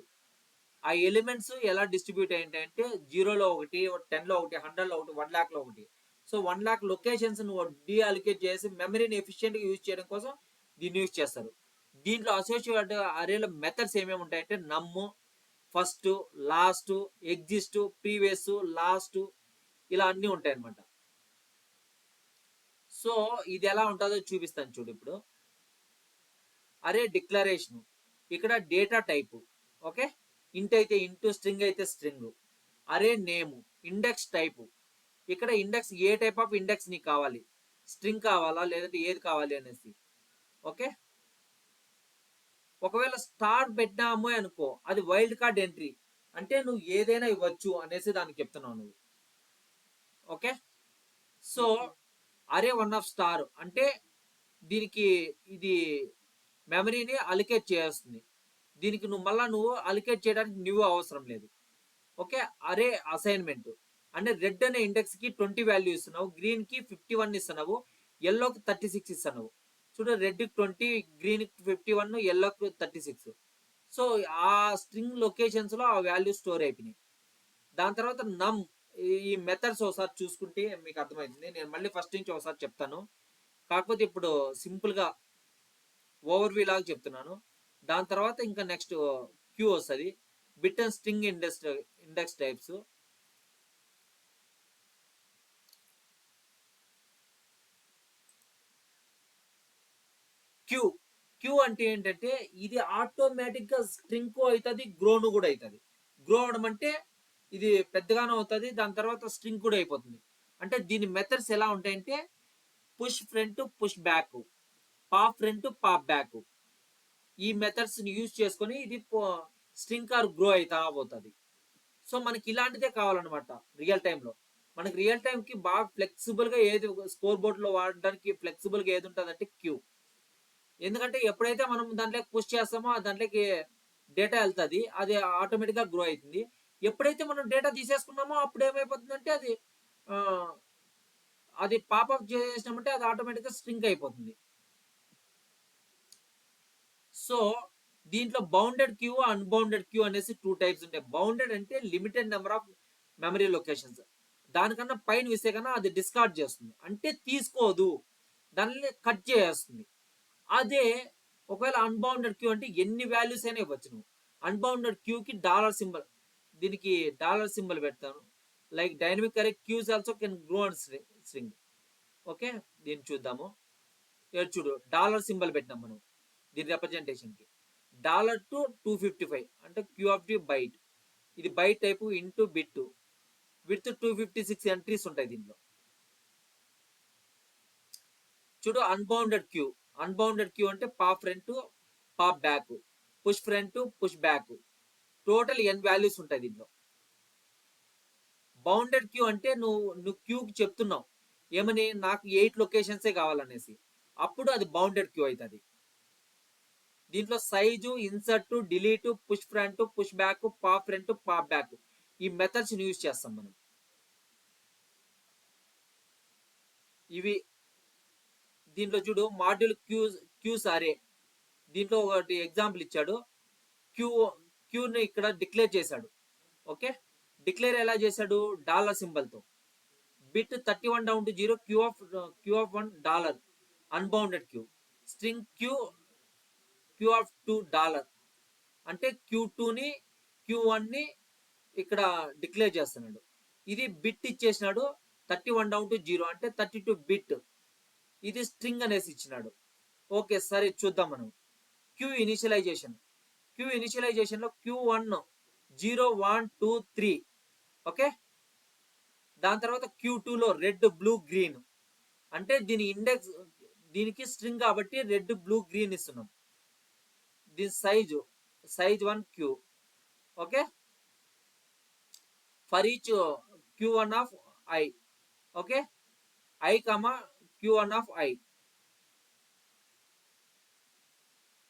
ఆ ఎలిమెంట్స్ ఎలా డిస్ట్రిబ్యూట్ అయ్యాయంటే 0లో ఒకటి, 10లో ఒకటి, 100లో ఒకటి, 1 lakh లో ఒకటి. సో 1 lakh లొకేషన్స్ నువ్వు డీఅలికేట్ చేసి మెమరీని ఎఫిషియెంట్ గా యూజ్ చేయడం కోసం దీన్ని యూజ్ చేస్తారు. దీంట్లో అసోసియేటివ్ అరేలో మెథడ్స్ ఏమేమి ఉంటాయంటే నమ్, first, last, exist, previous, last, ఇలా అన్ని ఉంటాయి అనమాట. సో ఇది ఎలా ఉంటుందో చూపిస్తాను చూడు. ఇప్పుడు అరే డిక్లరేషన్, ఇక్కడ డేటా టైప్, ఓకే, ఇంట్ అయితే ఇంటూ, స్ట్రింగ్ అయితే string. Array name, index type, ఇక్కడ ఇండెక్స్ ఏ టైప్ ఆఫ్ ఇండెక్స్ నీకు కావాలి, స్ట్రింగ్ కావాలా లేదంటే ఏది కావాలి అనేసి, ఓకే. ఒకవేళ స్టార్ పెట్టినాము అనుకో, అది వైల్డ్ కార్డ్ ఎంట్రీ, అంటే నువ్వు ఏదైనా ఇవ్వచ్చు అనేసి దానికి చెప్తున్నావు నువ్వు, ఓకే. సో అరే 1 ఆఫ్ స్టార్ అంటే దీనికి ఇది మెమరీని అలికేట్ చేస్తుంది. దీనికి నువ్వు అలికేట్ చేయడానికి నువ్వు అవసరం లేదు, ఓకే. అరే అసైన్మెంట్ అంటే రెడ్ అనే ఇండెక్స్ కి 20 వాల్యూ ఇస్తున్నావు, గ్రీన్ కి 51 ఇస్తున్నావు, ఎల్లోకి 36 ఇస్తున్నావు. చూడు, రెడ్ కి 20, గ్రీన్ కి 51, ఎల్లోకి 36. సో ఆ స్ట్రింగ్ లొకేషన్స్ లో ఆ వాల్యూ స్టోర్ అయిపోయినాయి. దాని తర్వాత నమ్, ఈ మెథడ్స్ ఒకసారి చూసుకుంటే మీకు అర్థమవుతుంది. నేను మళ్ళీ ఫస్ట్ నుంచి ఒకసారి చెప్తాను, కాకపోతే ఇప్పుడు సింపుల్ గా ఓవర్వ్యూ లాగా చెప్తున్నాను. దాని తర్వాత ఇంకా నెక్స్ట్ క్యూ వస్తుంది, bit and string index types. Queue, queue అంటే ఏంటంటే ఇది ఆటోమేటిక్ గా స్ట్రింగ్ అవుతుంది, గ్రోను కూడా అవుతుంది. గ్రో అవడం అంటే ఇది పెద్దగానే అవుతుంది, దాని తర్వాత స్ట్రింగ్ కూడా అయిపోతుంది. అంటే దీని మెథడ్స్ ఎలా ఉంటాయంటే push front, push back, pop front, pop back, ఈ మెథడ్స్ ని యూజ్ చేసుకొని ఇది స్ట్రింగ్ కార్ గ్రో అవుతా పోతుంది. సో మనకి ఇలాంటిదే కావాలన్నమాట రియల్ టైంలో. మనకి రియల్ టైం కి బాగా ఫ్లెక్సిబుల్ గా ఏది స్కోర్ బోర్డ్ లో వాడడానికి ఫ్లెక్సిబుల్ గా ఏది ఉంటుంది అంటే క్యూ. ఎందుకంటే ఎప్పుడైతే మనం దాంట్లోకి పుష్ చేస్తామో దాంట్లోకి డేటా వెళ్తుంది, అది ఆటోమేటిక్ గా గ్రో అవుతుంది. ఎప్పుడైతే మనం డేటా తీసేసుకున్నామో అప్పుడు ఏమైపోతుందంటే అది పాపప్ చేసినామంటే అది ఆటోమేటిక్ గా స్ట్రింక్ అయిపోతుంది. సో దీంట్లో బౌండెడ్ క్యూ, అన్బౌండెడ్ క్యూ అనేసి 2 టైప్స్ ఉంటాయి. బౌండెడ్ అంటే limited number of memory locations, దానికన్నా పైన విస్తే కన్నా అది డిస్కార్డ్ చేస్తుంది, అంటే తీసుకోదు, దానిని కట్ చేస్తుంది. అదే ఒకవేళ అన్బౌండెడ్ క్యూ అంటే ఎన్ని వాల్యూస్ అయినా ఇవ్వచ్చు నువ్వు. అన్బౌండెడ్ క్యూకి డాలర్ సింబల్, దీనికి డాలర్ సింబల్ పెడతాను. Like dynamic array queues also can grow and string, okay. దీన్ని చూద్దాము. చూడు, డాలర్ సింబల్ పెట్టినాం మనం దీని రిప్రజెంటేషన్ కి. డాలర్ టు 255 అంటే క్యూ ఆఫ్ ది బైట్, ఇది byte type into bit, with 256 entries ఉంటాయి దీంట్లో. చూడు, అన్బౌండెడ్ క్యూ, అన్బౌండెడ్ క్యూ అంటే pop front, pop back, push front, push back, total n values ఉంటాయి దీంట్లో. బౌండెడ్ క్యూ అంటే నువ్వు క్యూకి చెప్తున్నావు ఏమని, నాకు 8 లొకేషన్సే కావాలనేసి, అప్పుడు అది బౌండెడ్ క్యూ అవుతుంది. దీంట్లో size, insert, delete, push front, push back, pop front, pop back, ఈ మెథడ్స్ యూజ్ చేస్తాం మనం. ఇవి దీంట్లో చూడు, మాడ్యూల్ క్యూస్ అరే, దీంట్లో ఒకటి ఎగ్జాంపుల్ ఇచ్చాడు. క్యూని ఇక్కడ డిక్లేర్ చేశాడు, ఓకే. డిక్లేర్ ఎలా చేశాడు, dollar సింబల్తో. bit 31 down to 0, q of $1, unbounded q. String q of $2, అంటే q2 ని q1 ని ఇక్కడ డిక్లేర్ చేస్తున్నాడు. ఇది బిట్ ఇచ్చేసినాడు 31 డౌన్ టు 0 అంటే 32 బిట్. ఇది స్ట్రింగ్ అనేసి ఇచ్చినాడు. ఓకే సరే చూద్దాం మనం. క్యూ ఇనిషియలైజేషన్ లో q1 0 1 2 3. ఓకే, దాని తర్వాత q2 లో రెడ్ బ్లూ గ్రీన్, అంటే దీని ఇండెక్స్, దీనికి స్ట్రింగ్ కాబట్టి రెడ్ బ్లూ గ్రీన్ ఇస్తున్నాం. దీని size 1 queue. Okay, for each q1 of i. Okay, i q1 of i.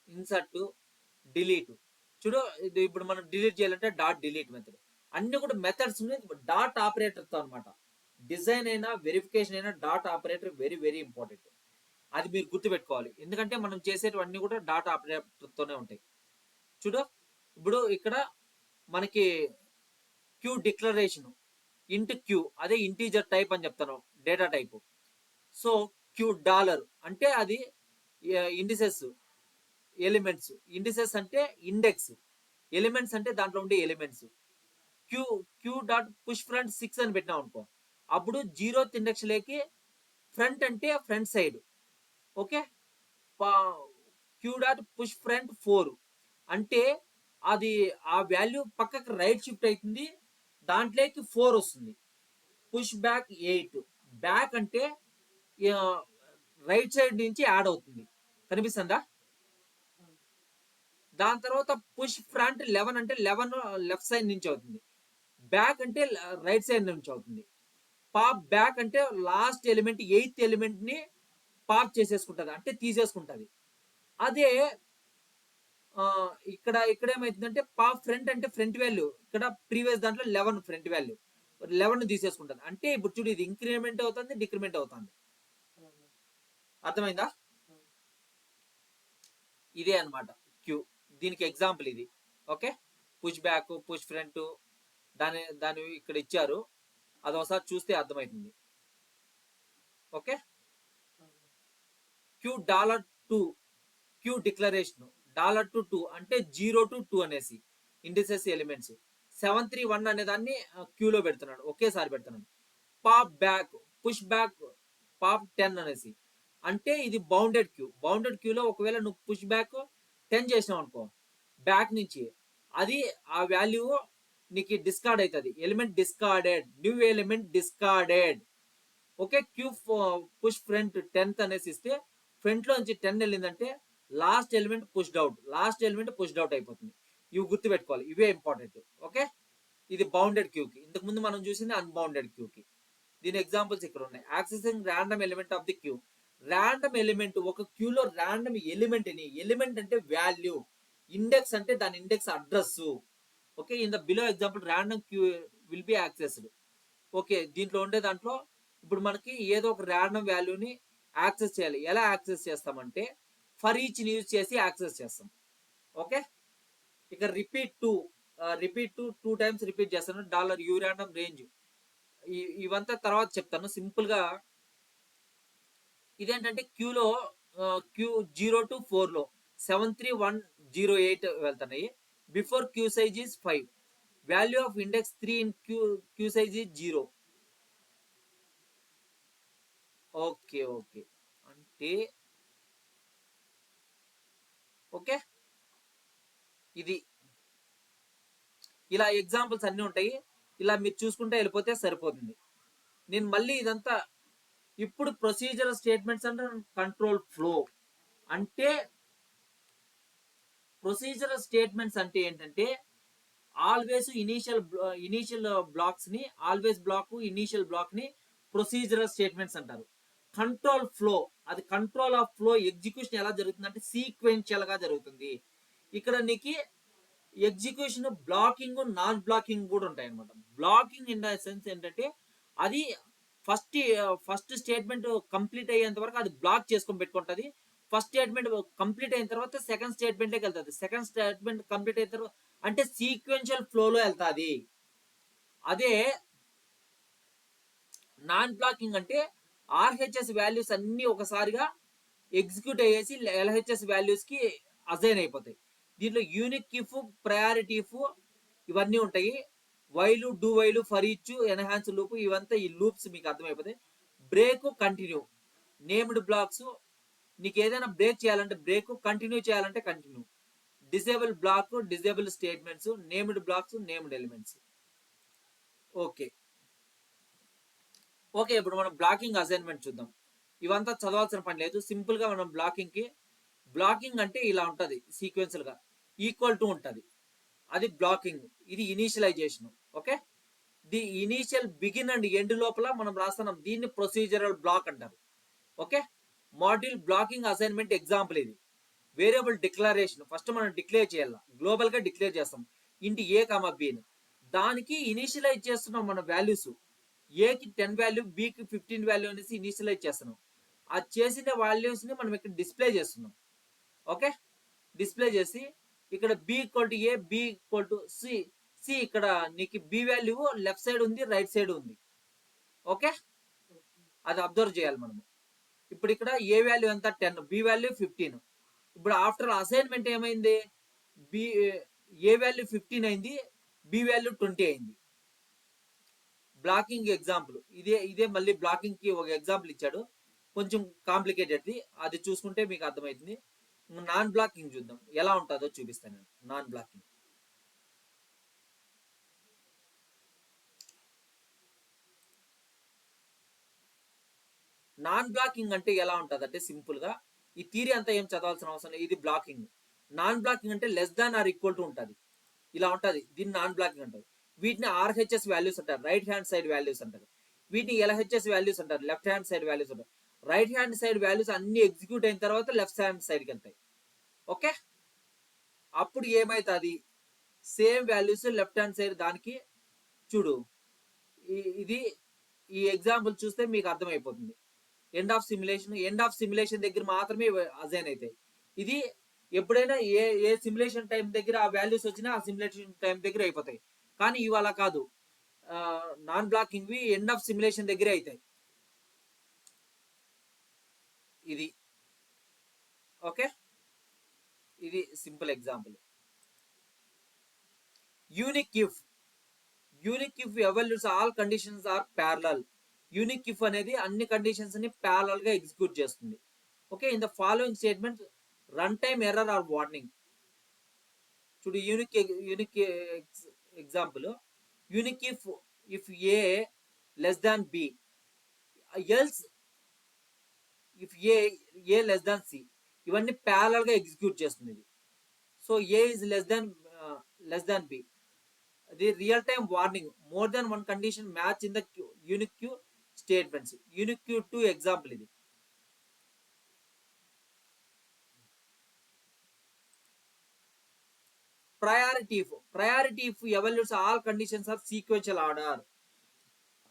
Insert, delete. చూడు ఇది ఇప్పుడు మనం డిలీట్ చేయాలంటే డాట్ డిలీట్ మెథడ్. అన్ని కూడా మెథడ్స్ డాట్ ఆపరేటర్ తో అనమాట. డిజైన్ అయినా వెరిఫికేషన్ అయినా dot operator very very important. అది మీరు గుర్తుపెట్టుకోవాలి, ఎందుకంటే మనం చేసేటివన్నీ కూడా డాట్ ఆపరేటర్ తోనే ఉంటాయి. చూడు ఇప్పుడు ఇక్కడ మనకి క్యూ డిక్లరేషన్ ఇంట్ క్యూ, అదే ఇంటీజర్ టైప్ అని చెప్తాను, data type. So queue dollar అంటే అది ఇండిసెస్ ఎలిమెంట్స్. ఇండిసెస్ అంటే ఇండెక్స్, ఎలిమెంట్స్ అంటే దాంట్లో ఉండే elements. Queue dot push front 6 అని పెట్టినాం అనుకో, అప్పుడు 0th ఇండెక్స్ లేకి ఫ్రంట్ అంటే front side. Okay, queue dot push front 4 అంటే అది ఆ వాల్యూ పక్కకి రైట్ షిఫ్ట్ అవుతుంది, దాంట్లోకి 4 వస్తుంది. పుష్ బ్యాక్ 8, బ్యాక్ అంటే రైట్ సైడ్ నుంచి యాడ్ అవుతుంది, కనిపిస్తుందా? దాని తర్వాత పుష్ ఫ్రంట్ 11 అంటే 11 లెఫ్ట్ సైడ్ నుంచి అవుతుంది, బ్యాక్ అంటే రైట్ సైడ్ నుంచి అవుతుంది. పాప్ బ్యాక్ అంటే లాస్ట్ ఎలిమెంట్ 8th ఎలిమెంట్ ని పాప్ చేసేసుకుంటది, అంటే తీసేసుకుంటది. అదే ఇక్కడ ఏమైతుందంటే పాప్ ఫ్రంట్ అంటే ఫ్రంట్ వాల్యూ, ఇక్కడ ప్రీవియస్ దాంట్లో 11 ఫ్రంట్ వాల్యూ 11 తీసేసుకుంటది. అంటే ఇప్పుడు చూడు ఇది ఇంక్రిమెంట్ అవుతుంది, డిక్రిమెంట్ అవుతుంది. అర్థమైందా? ఇదే అనమాట క్యూ. దీనికి ఎగ్జాంపుల్ ఇది. Okay, push back, push front, దాని ఇక్కడ ఇచ్చారు, అది ఒకసారి చూస్తే అర్థమవుతుంది. ఓకే, క్యూ $2, క్యూ డిక్లరేషన్ $2 అంటే 0 to 2 అనేసి ఇండిసెస్ ఎలిమెంట్స్. 7 3 1 అనే దాన్ని క్యూలో పెడుతున్నాడు, ఒకేసారి పెడుతున్నాడు. Pop back, push back pop 10 అనేసి, అంటే ఇది బౌండెడ్ క్యూ. బౌండెడ్ క్యూలో ఒకవేళ నువ్వు పుష్ బ్యాక్ 10 చేసినావు అనుకో బ్యాక్ నుంచి, అది ఆ వాల్యూ నీకు డిస్కార్డ్ అవుతుంది. Element discarded, new element discarded. Okay, queue push front 10th అనేసి ఇస్తే ఫ్రంట్ లో నుంచి 10 వెళ్ళిందంటే లాస్ట్ ఎలిమెంట్ పుష్డ్ అవుట్ అయిపోతుంది. ఇవి గుర్తు పెట్టుకోవాలి, ఇవే ఇంపార్టెంట్. ఓకే, ఇది బౌండెడ్ క్యూకి. ఇంతకు ముందు మనం చూసింది అన్బౌండెడ్ క్యూకి. దీని ఎగ్జాంపుల్స్ ఇక్కడ ఉన్నాయి. Accessing random element of the queue. Random element, ఒక క్యూలో ర్యాండమ్ ఎలిమెంట్ ని, ఎలిమెంట్ అంటే వాల్యూ, ఇండెక్స్ అంటే దాని index address. Okay, in the below example random queue will be accessed. Okay, దీంట్లో ఉండే దాంట్లో ఇప్పుడు మనకి ఏదో ఒక ర్యాండమ్ వాల్యూని యాక్సెస్ చేయాలి. ఎలా యాక్సెస్ చేస్తామంటే ఫర్ ఈచ్ యూజ్ చేసి యాక్సెస్ చేస్తాం. ఓకే, ఇక రిపీట్ టూ టైమ్స్ రిపీట్ చేస్తాను. $uRandom రేంజ్, ఇవంతా తర్వాత చెప్తాను. సింపుల్ గా ఇదేంటంటే క్యూలో క్యూ 0 to 4 లో 7 3 1 0 8 వెళ్తున్నాయి. Before queue size is 5, value of index 3 in queue size is 0. Okay అంటే ఓకే, ఇది ఇలా ఎగ్జాంపుల్స్ అన్ని ఉంటాయి. ఇలా మీరు చూసుకుంటే వెళ్ళిపోతే సరిపోతుంది. నేను మళ్ళీ ఇదంతా ఇప్పుడు ప్రొసీజరల్ స్టేట్మెంట్స్ అంటే కంట్రోల్ ఫ్లో అంటే, ప్రొసీజరల్ స్టేట్మెంట్స్ అంటే ఏంటంటే ఆల్వేస్ ఇనీషియల్ బ్లాక్స్ ని, ఆల్వేస్ బ్లాక్ ఇనీషియల్ బ్లాక్ ని ప్రొసీజరల్ స్టేట్మెంట్స్ అంటారు. కంట్రోల్ ఫ్లో, అది కంట్రోల్ ఆఫ్ ఫ్లో, ఎగ్జిక్యూషన్ ఎలా జరుగుతుంది అంటే సీక్వెన్షియల్ గా జరుగుతుంది. ఇక్కడ నీకు ఎగ్జిక్యూషన్ బ్లాకింగ్, నాన్ బ్లాకింగ్ కూడా ఉంటాయి అనమాట. బ్లాకింగ్ ఇన్ ద సెన్స్ ఏంటంటే అది ఫస్ట్ స్టేట్మెంట్ కంప్లీట్ అయ్యేంత వరకు అది బ్లాక్ చేసుకొని పెట్టుకుంటుంది. ఫస్ట్ స్టేట్మెంట్ కంప్లీట్ అయిన తర్వాత సెకండ్ స్టేట్మెంట్ లోకి వెళ్తుంది. సెకండ్ స్టేట్మెంట్ కంప్లీట్ అయిన తర్వాత అంటే సీక్వెన్షియల్ ఫ్లోలో వెళ్తుంది. అదే నాన్ బ్లాకింగ్ అంటే ఆర్హెచ్ఎస్ వాల్యూస్ అన్ని ఒకసారిగా ఎగ్జిక్యూట్ అయ్యేసి ఎల్హెచ్ఎస్ వాల్యూస్ కి అసైన్ అయిపోతాయి. దీంట్లో యూనిక్ ఇఫ్, ప్రయారిటీ ఇఫ్ ఇవన్నీ ఉంటాయి. While, do while, for each, enhanced loop ఇవంతా ఈ లూప్స్ మీకు అర్థమైపోతాయి. బ్రేక్, కంటిన్యూ, నేమ్డ్ బ్లాక్స్, నీకు ఏదైనా బ్రేక్ చేయాలంటే బ్రేక్, కంటిన్యూ చేయాలంటే continue, disable block, disable statements, named blocks, named elements. Okay okay ఇప్పుడు మనం బ్లాకింగ్ అసైన్మెంట్ చూద్దాం. ఇవంతా చదవాల్సిన పని లేదు. సింపుల్ గా మనం బ్లాకింగ్ అంటే ఇలా ఉంటది, సీక్వెన్షియల్ గా ఈక్వల్ టు ఉంటది, అది బ్లాకింగ్. ఇది initialisation. Okay, the initial, begin and end లోపల మనం రాస్తున్నాం, దీన్ని ప్రొసీజరల్ బ్లాక్ అంటారు. Okay, module blocking assignment example ఇది. వేరియబుల్ డిక్లరేషన్ ఫస్ట్ మనం డిక్లేర్ చేయాలి, గ్లోబల్ గా డిక్లేర్ చేస్తాం ఇంటి ఏ కామా బిని. దానికి ఇనిషియలైజ్ చేస్తున్నాం మన వాల్యూస్. ఏకి 10 వాల్యూ, బికి 15 వాల్యూ అనేసి ఇనిషియలైజ్ చేస్తున్నాం. ఆ చేసిన వాల్యూస్ ని మనం ఇక్కడ డిస్ప్లే చేస్తున్నాం. ఓకే, డిస్ప్లే చేసి ఇక్కడ B equal to A, B equal to C. C ఇక్కడ నీకు బి వాల్యూ లెఫ్ట్ సైడ్ ఉంది, రైట్ సైడ్ ఉంది. ఓకే, అది అబ్జర్వ్ చేయాలి మనము. ఇప్పుడు ఇక్కడ ఏ వాల్యూ ఎంత 10, బి వాల్యూ 15. ఇప్పుడు ఆఫ్టర్ అసైన్మెంట్ ఏమైంది, బి ఏ వాల్యూ 15 అయింది, బి వాల్యూ 20 అయింది. బ్లాకింగ్ ఎగ్జాంపుల్ ఇదే మళ్ళీ బ్లాకింగ్ కి ఒక ఎగ్జాంపుల్ ఇచ్చాడు, కొంచెం కాంప్లికేటెడ్ది, అది చూసుకుంటే మీకు అర్థమవుతుంది. నాన్ బ్లాకింగ్ చూద్దాం ఎలా ఉంటుందో చూపిస్తాను నేను. నాన్ బ్లాకింగ్ అంటే ఎలా ఉంటుంది అంటే సింపుల్ గా ఈ థియరీ అంతా ఏం చదవాల్సిన అవసరం లేదు. ఇది బ్లాకింగ్. నాన్ బ్లాకింగ్ అంటే less than or equal to ఉంటుంది, ఇలా ఉంటుంది. దీన్ని నాన్ బ్లాకింగ్ అంటారు. వీటిని ఆర్హెచ్ఎస్ వాల్యూస్ అంటారు, రైట్ హ్యాండ్ సైడ్ వాల్యూస్ అంటారు. వీటిని ఎల్హెచ్ఎస్ వాల్యూస్ అంటారు, లెఫ్ట్ హ్యాండ్ సైడ్ వాల్యూస్ అంటారు. రైట్ హ్యాండ్ సైడ్ వాల్యూస్ అన్ని ఎగ్జిక్యూట్ అయిన తర్వాత లెఫ్ట్ హ్యాండ్ సైడ్కి వెళ్తాయి. ఓకే, అప్పుడు ఏమైతుంది, same values left hand side దానికి చూడు. ఇది ఈ ఎగ్జాంపుల్ చూస్తే మీకు అర్థమైపోతుంది. ఎండ్ ఆఫ్ సిమ్యులేషన్ దగ్గర మాత్రమే అజైన్ అవుతాయి. ఇది ఎప్పుడైనా ఏ సిమ్యులేషన్ టైం దగ్గర ఆ వాల్యూస్ వచ్చినా ఆ సిమ్యులేషన్ టైం దగ్గర అయిపోతాయి. కానీ ఇవాళ కాదు, non blocking end of simulation దగ్గరే అవుతాయి. ఇది ఓకే, ఇది simple example. Unique if evaluates all conditions are parallel. Unique if అనేది అన్ని కండిషన్స్ ని ప్యారలల్ గా ఎగ్జిక్యూట్ చేస్తుంది. Okay, in the following statement run time error or warning. చూడు unique example, unique if a less than b, else if a less than c. ఇవన్నీ parallel గా execute చేస్తుంది ఇది. So a is less than B, అది real time warning, more than one condition match in the unique q statements. Unique q 2 example ఇది. Priority if evaluates all conditions are sequential order.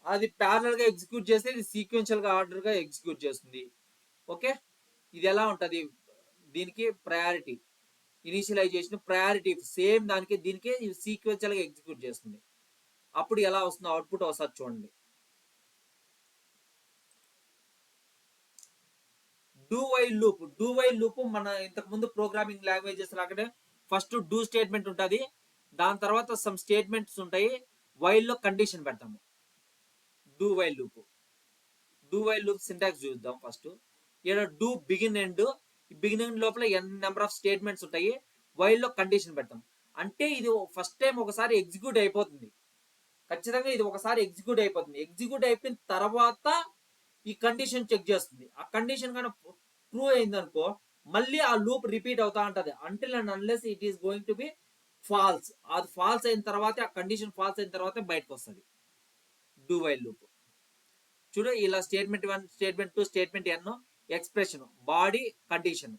అది parallel గా execute చేస్తే ఇది sequential గా order గా execute చేస్తుంది. Okay, ఇది ఎలా ఉంటది, దీనికి ప్రయారిటీ ఇనిషియలైజేషన్, ప్రయారిటీ సేమ్ దానికి దీనికి సీక్వెన్షియల్ గా ఎగ్జిక్యూట్ చేస్తుంది. అప్పుడు ఎలా వస్తుందో అవుట్పుట్ ఒకసారి చూడండి. డూ వైల్ లూప్ మన ఇంతకు ముందు ప్రోగ్రామింగ్ లాంగ్వేజెస్ లాగానే ఫస్ట్ డూ స్టేట్మెంట్ ఉంటుంది, దాని తర్వాత సమ్ స్టేట్మెంట్స్ ఉంటాయి, వైల్ లో కండిషన్ పెడతాము. డూ వైల్ లూప్ సింటాక్స్ చూద్దాం ఫస్ట్. ఇక్కడ డూ బిగిన్ ఎండ్, బిగినింగ్ లోపల నెంబర్ ఆఫ్ స్టేట్మెంట్స్ ఉంటాయి, వైల్ లో కండిషన్ పెడతాం. అంటే ఇది ఫస్ట్ టైం ఒకసారి ఎగ్జిక్యూట్ అయిపోతుంది, ఖచ్చితంగా ఇది ఒకసారి ఎగ్జిక్యూట్ అయిపోతుంది. ఎగ్జిక్యూట్ అయిపోయిన తర్వాత ఈ కండిషన్ చెక్ చేస్తుంది. ఆ కండిషన్ కానీ ట్రూ అయింది అనుకో, మళ్ళీ ఆ లూప్ రిపీట్ అవుతా ఉంటది until and unless it is going to be false. అది ఫాల్స్ అయిన తర్వాత, ఆ కండిషన్ ఫాల్స్ అయిన తర్వాత బయటకు వస్తుంది డూ వైల్ లూప్. చూడు ఇలా statement 1, statement 2, statement n, expression, body, condition,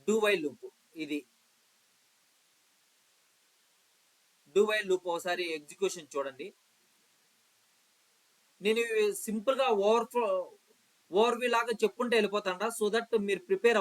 do while loop. ఇది డూ వైల్ లూప్ ఒకసారి ఎగ్జిక్యూషన్ చూడండి. నేను సింపుల్ గా ఓవర్వ్యూ లాగా చెప్పుకుంటే వెళ్ళిపోతాను, సో దట్ మీరు ప్రిపేర్